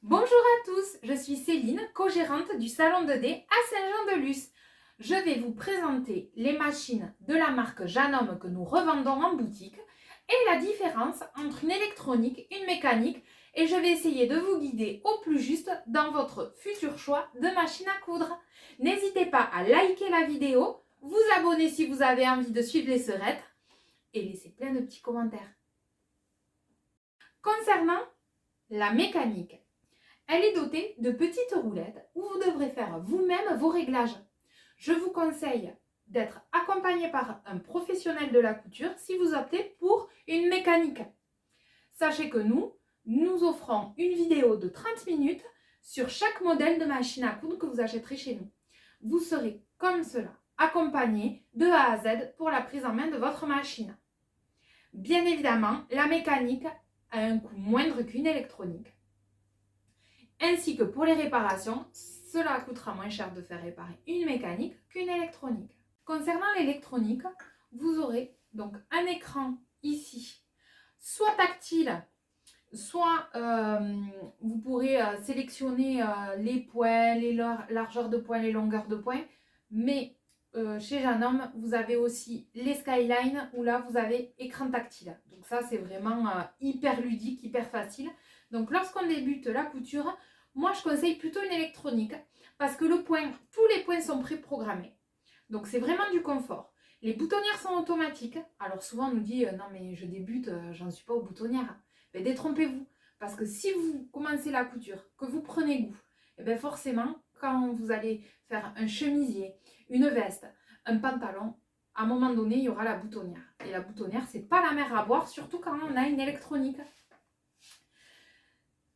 Bonjour à tous, je suis Céline, co-gérante du salon 2D à Saint-Jean-de-Luz. Je vais vous présenter les machines de la marque Janome que nous revendons en boutique et la différence entre une électronique, une mécanique, et je vais essayer de vous guider au plus juste dans votre futur choix de machine à coudre. N'hésitez pas à liker la vidéo, vous abonner si vous avez envie de suivre les serettes et laisser plein de petits commentaires. Concernant la mécanique, elle est dotée de petites roulettes où vous devrez faire vous-même vos réglages. Je vous conseille d'être accompagné par un professionnel de la couture si vous optez pour une mécanique. Sachez que nous offrons une vidéo de 30 minutes sur chaque modèle de machine à coudre que vous achèterez chez nous. Vous serez comme cela, accompagné de A à Z pour la prise en main de votre machine. Bien évidemment, la mécanique a un coût moindre qu'une électronique. Ainsi que pour les réparations, cela coûtera moins cher de faire réparer une mécanique qu'une électronique. Concernant l'électronique, vous aurez donc un écran ici, soit tactile, soit vous pourrez sélectionner les points, les largeurs de points, les longueurs de points, mais chez Janome, vous avez aussi les Skyline où là vous avez écran tactile. Donc ça c'est vraiment hyper ludique, hyper facile. Donc lorsqu'on débute la couture, moi je conseille plutôt une électronique parce que tous les points sont préprogrammés. Donc c'est vraiment du confort. Les boutonnières sont automatiques. Alors souvent on nous dit non mais je débute, j'en suis pas aux boutonnières. Mais détrompez-vous parce que si vous commencez la couture, que vous prenez goût, et bien forcément quand vous allez faire un chemisier, une veste, un pantalon, à un moment donné il y aura la boutonnière. Et la boutonnière c'est pas la mer à boire, surtout quand on a une électronique.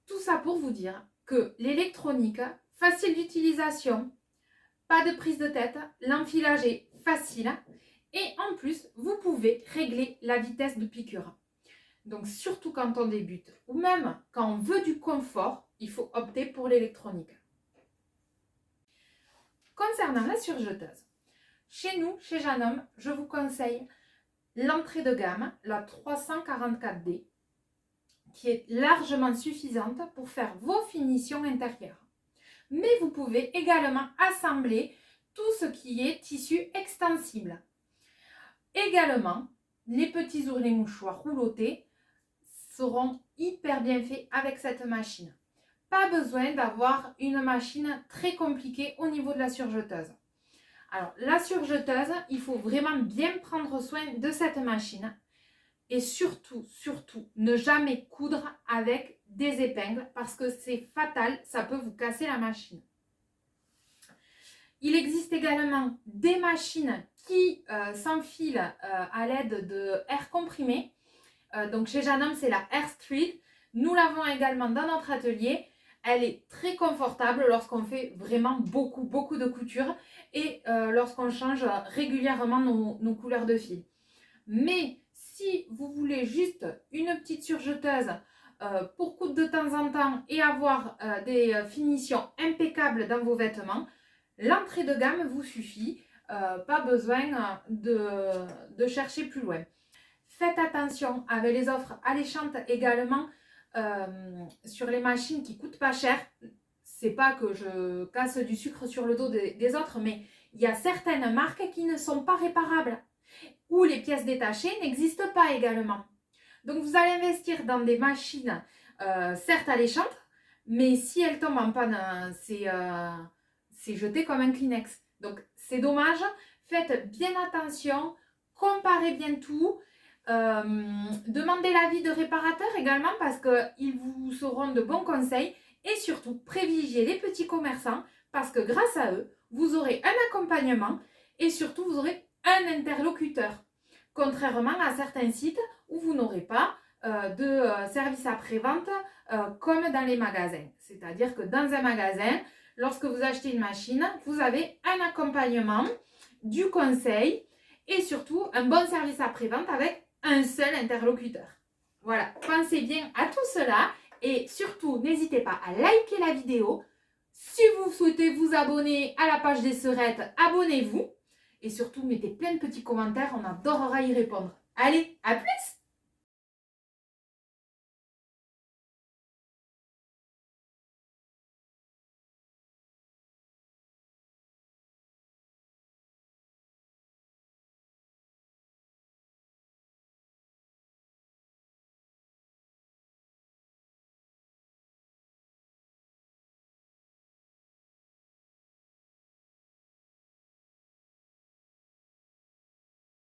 Tout ça pour vous dire que l'électronique, facile d'utilisation, pas de prise de tête, l'enfilage est facile et en plus, vous pouvez régler la vitesse de piqûre. Donc surtout quand on débute ou même quand on veut du confort, il faut opter pour l'électronique. Concernant la surjeteuse, chez nous, chez Janome, je vous conseille l'entrée de gamme, la 344D, qui est largement suffisante pour faire vos finitions intérieures. Mais vous pouvez également assembler tout ce qui est tissu extensible. Également, les petits ourlets mouchoirs roulotés seront hyper bien faits avec cette machine. Pas besoin d'avoir une machine très compliquée au niveau de la surjeteuse. Alors, la surjeteuse, il faut vraiment bien prendre soin de cette machine. Et surtout, ne jamais coudre avec des épingles parce que c'est fatal, ça peut vous casser la machine. Il existe également des machines qui s'enfilent à l'aide de air comprimé. Donc chez Janome, c'est la Air Street. Nous l'avons également dans notre atelier. Elle est très confortable lorsqu'on fait vraiment beaucoup de couture et lorsqu'on change régulièrement nos couleurs de fil. Mais si vous voulez juste une petite surjeteuse pour coudre de temps en temps et avoir des finitions impeccables dans vos vêtements, l'entrée de gamme vous suffit, pas besoin de chercher plus loin. Faites attention avec les offres alléchantes également sur les machines qui coûtent pas cher. C'est pas que je casse du sucre sur le dos des autres, mais il y a certaines marques qui ne sont pas réparables où les pièces détachées n'existent pas également. Donc vous allez investir dans des machines certes alléchantes, mais si elles tombent en panne, c'est jeté comme un Kleenex. Donc c'est dommage, faites bien attention, comparez bien tout, demandez l'avis de réparateurs également parce qu'ils vous sauront de bons conseils et surtout privilégiez les petits commerçants parce que grâce à eux, vous aurez un accompagnement et surtout vous aurez un interlocuteur, contrairement à certains sites où vous n'aurez pas de service après-vente comme dans les magasins. C'est-à-dire que dans un magasin, lorsque vous achetez une machine, vous avez un accompagnement, du conseil et surtout un bon service après-vente avec un seul interlocuteur. Voilà, pensez bien à tout cela et surtout n'hésitez pas à liker la vidéo. Si vous souhaitez vous abonner à la page des serettes, abonnez-vous. Et surtout, mettez plein de petits commentaires, on adorera y répondre. Allez, à plus!